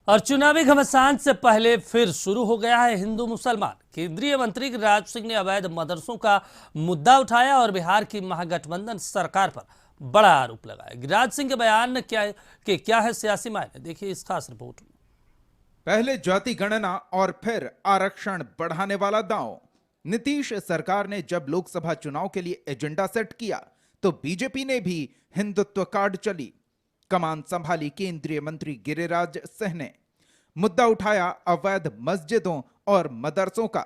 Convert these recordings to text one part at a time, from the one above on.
और चुनावी घमासान से पहले फिर शुरू हो गया है हिंदू मुसलमान। केंद्रीय मंत्री गिरिराज सिंह ने अवैध मदरसों का मुद्दा उठाया और बिहार की महागठबंधन सरकार पर बड़ा आरोप लगाया। गिरिराज सिंह के बयान क्या है सियासी मायने, देखिए इस खास रिपोर्ट में। पहले जाति गणना और फिर आरक्षण बढ़ाने वाला दांव। नीतीश सरकार ने जब लोकसभा चुनाव के लिए एजेंडा सेट किया तो बीजेपी ने भी हिंदुत्व कार्ड चली। कमान संभाली केंद्रीय मंत्री गिरिराज सिंह ने। मुद्दा उठाया अवैध मस्जिदों और मदरसों का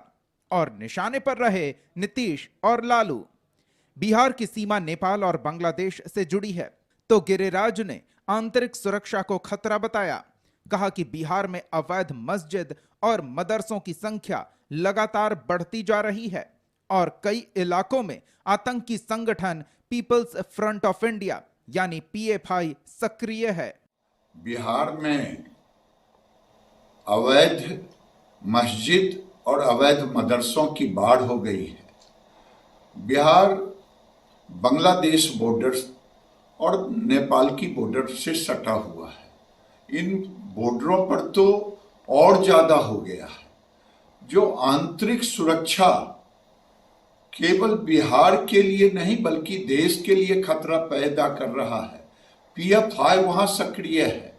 और निशाने पर रहे नीतीश और लालू। बिहार की सीमा नेपाल और बांग्लादेश से जुड़ी है तो गिरिराज ने आंतरिक सुरक्षा को खतरा बताया। कहा कि बिहार में अवैध मस्जिद और मदरसों की संख्या लगातार बढ़ती जा रही है और कई इलाकों में आतंकी संगठन पीपल्स फ्रंट ऑफ इंडिया यानी पीएफआई सक्रिय है। बिहार में अवैध मस्जिद और अवैध मदरसों की बाढ़ हो गई है। बिहार बांग्लादेश बॉर्डर और नेपाल की बॉर्डर से सटा हुआ है। इन बॉर्डरों पर तो और ज्यादा हो गया है। जो आंतरिक सुरक्षा केवल बिहार के लिए नहीं बल्कि देश के लिए खतरा पैदा कर रहा है। पीएफआई वहां सक्रिय है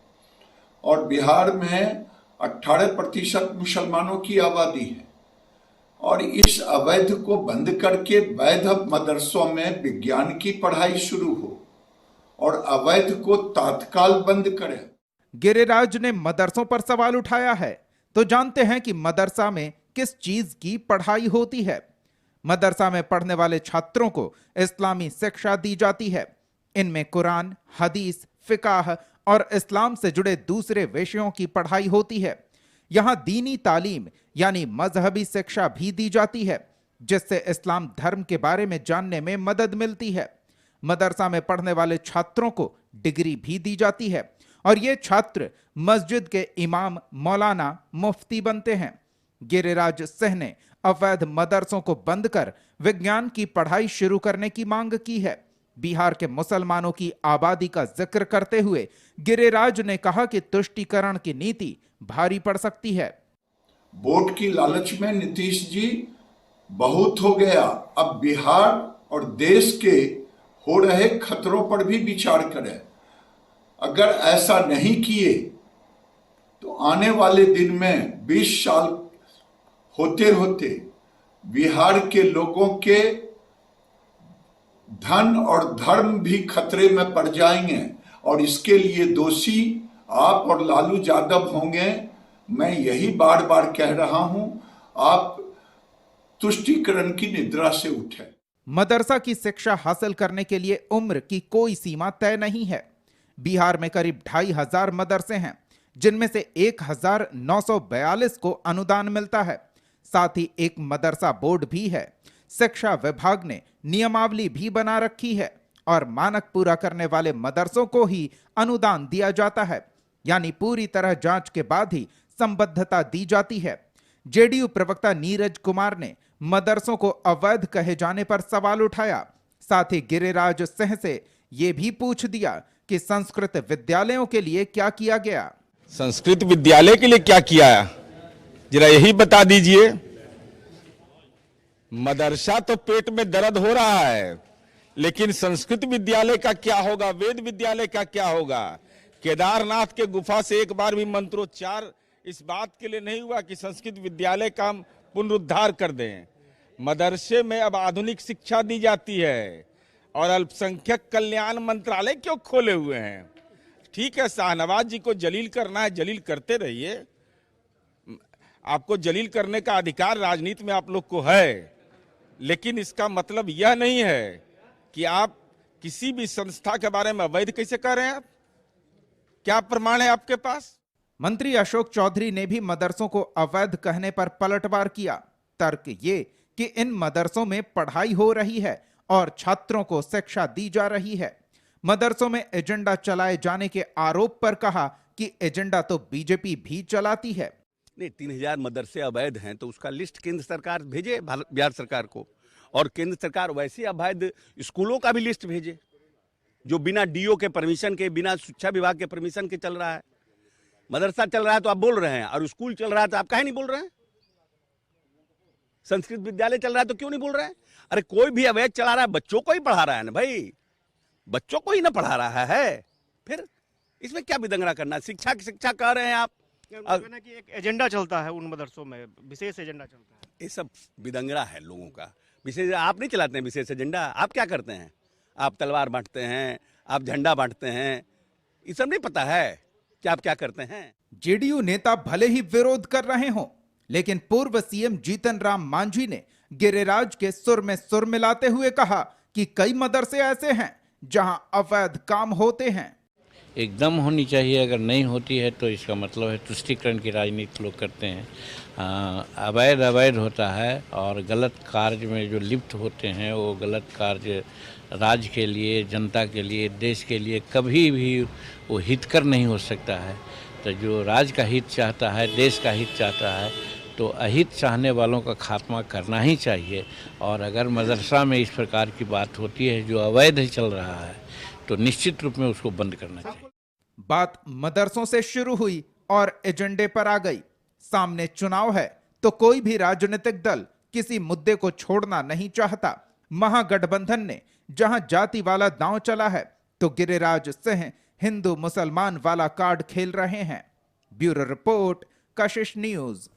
और बिहार में 18% मुसलमानों की आबादी है और इस अवैध को बंद करके वैध मदरसों में विज्ञान की पढ़ाई शुरू हो और अवैध को तत्काल बंद करें। गिरिराज ने मदरसों पर सवाल उठाया है तो जानते हैं कि मदरसा में किस चीज की पढ़ाई होती है। मदरसा में पढ़ने वाले छात्रों को इस्लामी शिक्षा दी जाती है। इनमें कुरान, हदीस, फिकाह और इस्लाम से जुड़े दूसरे विषयों की पढ़ाई होती है। यहां दीनी तालीम यानी मजहबी शिक्षा भी दी जाती है जिससे इस्लाम धर्म के बारे में जानने में मदद मिलती है। मदरसा में पढ़ने वाले छात्रों को डिग्री भी दी जाती है और ये छात्र मस्जिद के इमाम, मौलाना, मुफ्ती बनते हैं। गिरिराज सिंह ने अवैध मदरसों को बंद कर विज्ञान की पढ़ाई शुरू करने की मांग की है। बिहार के मुसलमानों की आबादी का जिक्र करते हुए गिरिराज ने कहा कि तुष्टीकरण की नीति भारी पड़ सकती है। वोट की लालच में नीतीश जी बहुत हो गया। अब बिहार और देश के हो रहे खतरों पर भी विचार करें। अगर ऐसा नहीं किए तो आने वाले दिन में 20 साल होते होते बिहार के लोगों के धन और धर्म भी खतरे में पड़ जाएंगे और इसके लिए दोषी आप और लालू यादव होंगे। मैं यही बार बार कह रहा हूं, आप तुष्टीकरण की निद्रा से उठे। मदरसा की शिक्षा हासिल करने के लिए उम्र की कोई सीमा तय नहीं है। बिहार में करीब 2500 मदरसे हैं जिनमें से 1942 को अनुदान मिलता है। साथ ही एक मदरसा बोर्ड भी है। शिक्षा विभाग ने नियमावली भी बना रखी है और मानक पूरा करने वाले मदरसों को ही अनुदान दिया जाता है, यानी पूरी तरह जांच के बाद ही संबद्धता दी जाती है। जेडीयू प्रवक्ता नीरज कुमार ने मदरसों को अवैध कहे जाने पर सवाल उठाया। साथ ही गिरिराज सिंह से यह भी पूछ दिया कि संस्कृत विद्यालयों के लिए क्या किया गया। संस्कृत विद्यालय के लिए क्या किया, जरा यही बता दीजिए। मदरसा तो पेट में दर्द हो रहा है, लेकिन संस्कृत विद्यालय का क्या होगा, वेद विद्यालय का क्या होगा। केदारनाथ के गुफा से एक बार भी मंत्रोच्चार इस बात के लिए नहीं हुआ कि संस्कृत विद्यालय का हम पुनरुद्धार कर दें। मदरसे में अब आधुनिक शिक्षा दी जाती है और अल्पसंख्यक कल्याण मंत्रालय क्यों खोले हुए हैं। ठीक है, शाहनवाज जी को जलील करना है, जलील करते रहिए। आपको जलील करने का अधिकार राजनीति में आप लोग को है, लेकिन इसका मतलब यह नहीं है कि आप किसी भी संस्था के बारे में अवैध कैसे कह रहे हैं। आप क्या प्रमाण है आपके पास? मंत्री अशोक चौधरी ने भी मदरसों को अवैध कहने पर पलटवार किया। तर्क ये कि इन मदरसों में पढ़ाई हो रही है और छात्रों को शिक्षा दी जा रही है। मदरसों में एजेंडा चलाए जाने के आरोप पर कहा कि एजेंडा तो बीजेपी भी चलाती है। नहीं, 3000 मदरसे अवैध हैं तो उसका लिस्ट केंद्र सरकार भेजे बिहार सरकार को, और केंद्र सरकार वैसे अवैध स्कूलों का भी लिस्ट भेजे जो बिना डीओ के परमिशन के, बिना शिक्षा विभाग के परमिशन के चल रहा है। मदरसा चल रहा है तो आप बोल रहे हैं, और स्कूल चल रहा है तो आप काहे नहीं बोल रहे हैं? संस्कृत विद्यालय चल रहा है तो क्यों नहीं बोल रहे हैं? अरे कोई भी अवैध चला रहा है, बच्चों को ही पढ़ा रहा है ना भाई, बच्चों को ही ना पढ़ा रहा है, फिर इसमें क्या विदंगड़ा करना? शिक्षा की शिक्षा कह रहे हैं आप। कहना कि एक एजेंडा चलता है उन मदरसों में, विशेष एजेंडा चलता है। ये सब विदंगड़ा है लोगों का। विशेष आप नहीं चलाते हैं विशेष एजेंडा, आप क्या करते हैं? आप तलवार बांटते हैं, आप झंडा बांटते हैं, ये सब नहीं पता है कि आप क्या करते हैं। जेडीयू नेता भले ही विरोध कर रहे हों, लेकिन पूर्व सीएम जीतन राम मांझी ने गिरिराज के सुर में सुर मिलाते हुए कहा कि कई मदरसे ऐसे हैं जहां अवैध काम होते हैं। एकदम होनी चाहिए, अगर नहीं होती है तो इसका मतलब है तुष्टीकरण की राजनीति लोग करते हैं। अवैध होता है, और गलत कार्य में जो लिप्त होते हैं वो गलत कार्य राज्य के लिए, जनता के लिए, देश के लिए कभी भी वो हितकर नहीं हो सकता है। तो जो राज्य का हित चाहता है, देश का हित चाहता है, तो अहित चाहने वालों का खात्मा करना ही चाहिए। और अगर मदरसा में इस प्रकार की बात होती है जो अवैध चल रहा है तो निश्चित रूप में उसको बंद करना चाहिए। बात मदरसों से शुरू हुई और एजेंडे पर आ गई। सामने चुनाव है तो कोई भी राजनीतिक दल किसी मुद्दे को छोड़ना नहीं चाहता। महागठबंधन ने जहां जाति वाला दांव चला है तो गिरिराज सिंह हिंदू मुसलमान वाला कार्ड खेल रहे हैं। ब्यूरो रिपोर्ट, कशिश न्यूज।